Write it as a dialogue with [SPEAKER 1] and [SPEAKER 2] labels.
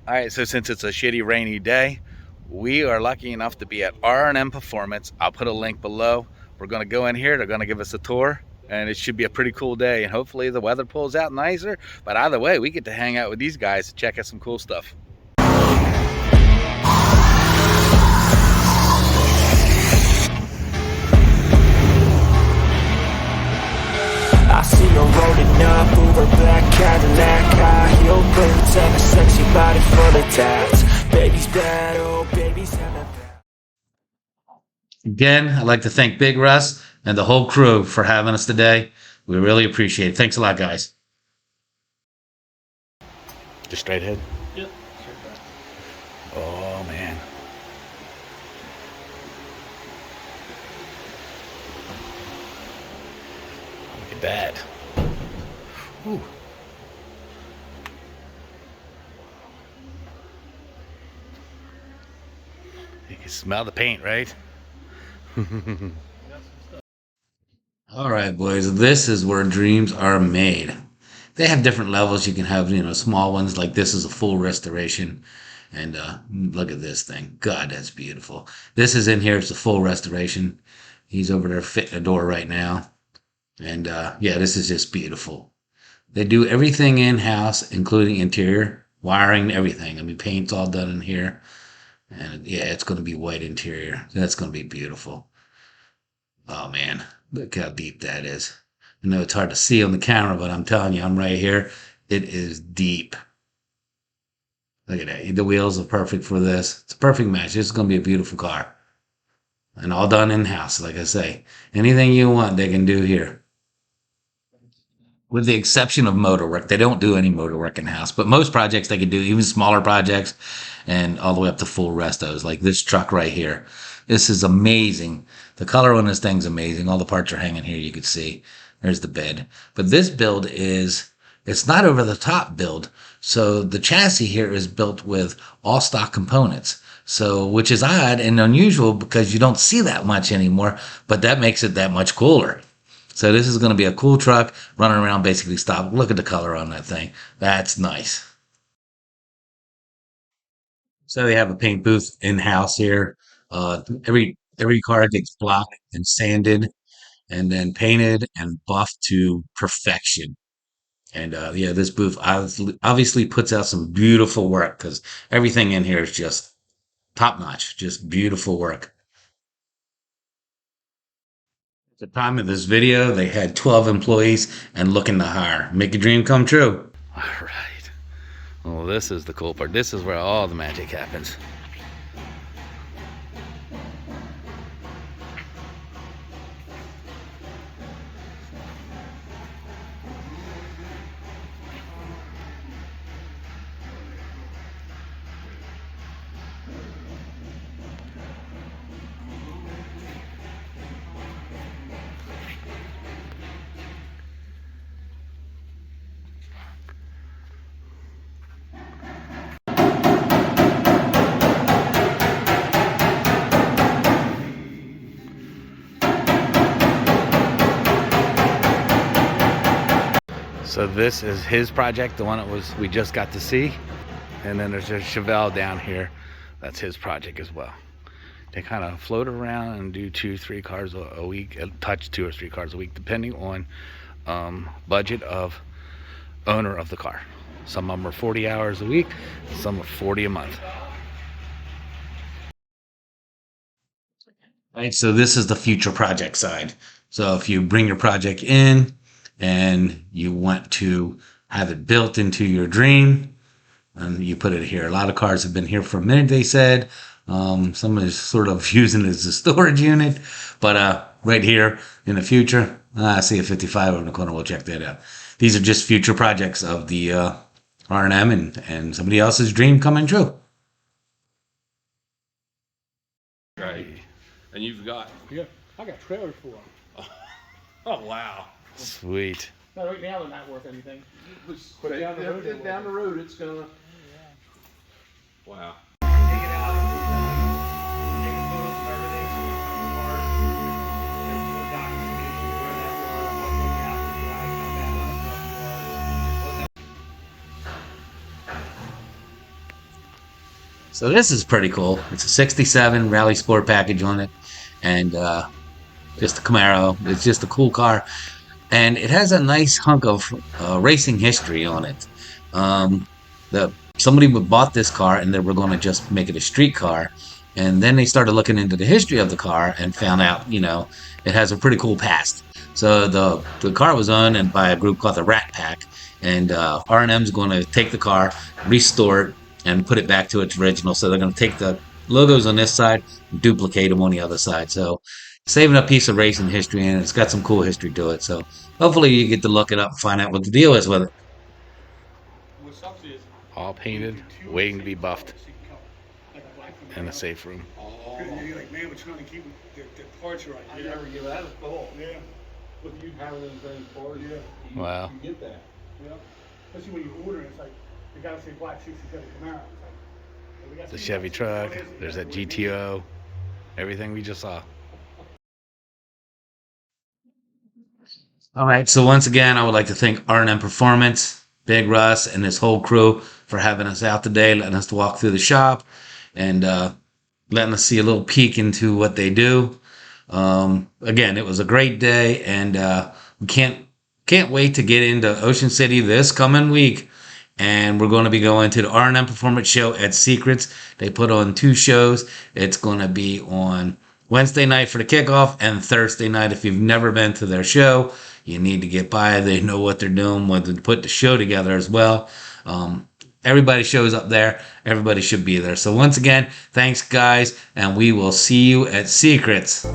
[SPEAKER 1] All right, so since it's a shitty rainy day, we are lucky enough to be at R&M Performance. I'll put a link below. We're going to go in here. They're going to give us a tour, and it should be a pretty cool day. And hopefully the weather pulls out nicer. But either way, we get to hang out with these guys to check out some cool stuff.
[SPEAKER 2] I see her rolling up, Uber black Cadillac, high heel boots and a sexy body full of tats. Baby's bad, oh baby's hella bad.
[SPEAKER 3] Again, I'd like to thank Big Russ and the whole crew for having us today. We really appreciate it. Thanks a lot, guys.
[SPEAKER 1] Just straight ahead.
[SPEAKER 4] Yep.
[SPEAKER 1] Oh, man. Look at that. Ooh. You can smell the paint, right?
[SPEAKER 3] All right, boys. This is where dreams are made. They have different levels. You can have, small ones like this is a full restoration. And look at this thing. God, that's beautiful. This is in here. It's a full restoration. He's over there fitting a door right now. And yeah, this is just beautiful. They do everything in-house, including interior, wiring, everything. I mean, paint's all done in here. And yeah, it's going to be white interior. That's going to be beautiful. Oh, man. Look how deep that is. I know it's hard to see on the camera, but I'm telling you, I'm right here. It is deep. Look at that. The wheels are perfect for this. It's a perfect match. This is going to be a beautiful car. And all done in-house, like I say. Anything you want, they can do here. With the exception of motor work. They don't do any motor work in-house. But most projects they can do, even smaller projects, and all the way up to full restos, like this truck right here. This is amazing. The color on this thing's amazing. All the parts are hanging here, you can see. There's the bed. But this build it's not over the top build. So the chassis here is built with all stock components. So, which is odd and unusual because you don't see that much anymore, but that makes it that much cooler. So this is going to be a cool truck running around basically stop. Look at the color on that thing. That's nice. So they have a paint booth in-house here. Every car gets blocked and sanded and then painted and buffed to perfection. And yeah, this booth obviously puts out some beautiful work because everything in here is just top notch, just beautiful work. At the time of this video, they had 12 employees and looking to hire. Make your dream come true.
[SPEAKER 1] All right. Well, this is the cool part. This is where all the magic happens. So this is his project, the one we just got to see. And then there's a Chevelle down here. That's his project as well. They kind of float around and do 2-3 cars a week, touch 2 or 3 cars a week, depending on budget of owner of the car. Some of them are 40 hours a week, some are 40 a month.
[SPEAKER 3] Right, so this is the future project side. So if you bring your project in and you want to have it built into your dream, and you put it here. A lot of cars have been here for a minute, they said. Some is sort of using it as a storage unit, but right here in the future, I see a 55 over in the corner. We'll check that out. These are just future projects of the R&M and somebody else's dream coming true.
[SPEAKER 4] Right. And you've got.
[SPEAKER 5] Yeah, I got trailers for them.
[SPEAKER 4] Oh wow.
[SPEAKER 1] Sweet.
[SPEAKER 5] No, right now they're not worth anything.
[SPEAKER 4] But
[SPEAKER 5] down the road, they will.
[SPEAKER 4] down the road, it's gonna. Wow.
[SPEAKER 3] So this is pretty cool. It's a 67 Rally Sport package on it, and just a Camaro. It's just a cool car, and it has a nice hunk of racing history on it. The somebody bought this car, and they were going to just make it a street car, and then they started looking into the history of the car and found out, it has a pretty cool past. So the car was owned and by a group called the Rat Pack, and R&M's going to take the car, restore it, and put it back to its original. So they're going to take the logos on this side and duplicate them on the other side. So saving a piece of racing history, and it's got some cool history to it. So hopefully you get to look it up and find out what the deal is with it.
[SPEAKER 1] All painted, waiting to be buffed in a safe room.
[SPEAKER 5] You're like, man, we're trying to keep the parts right. Yeah, that is cool. Yeah. With you having those very parts,
[SPEAKER 1] Wow.
[SPEAKER 5] you get that. Yeah. Especially when you order it, it's like, you gotta say black 67 Camaro. It's like,
[SPEAKER 1] The Chevy truck, there's that GTO, everything we just saw.
[SPEAKER 3] All right, so once again, I would like to thank R&M Performance, Big Russ, and this whole crew for having us out today, letting us walk through the shop, and letting us see a little peek into what they do. Again, it was a great day, and we can't wait to get into Ocean City this coming week. And we're going to be going to the R&M Performance Show at Secrets. They put on 2 shows. It's going to be on Wednesday night for the kickoff and Thursday night. If you've never been to their show, you need to get by. They know what they're doing when they put the show together as well. Everybody shows up there. Everybody should be there. So once again, thanks guys, and we will see you at Secrets.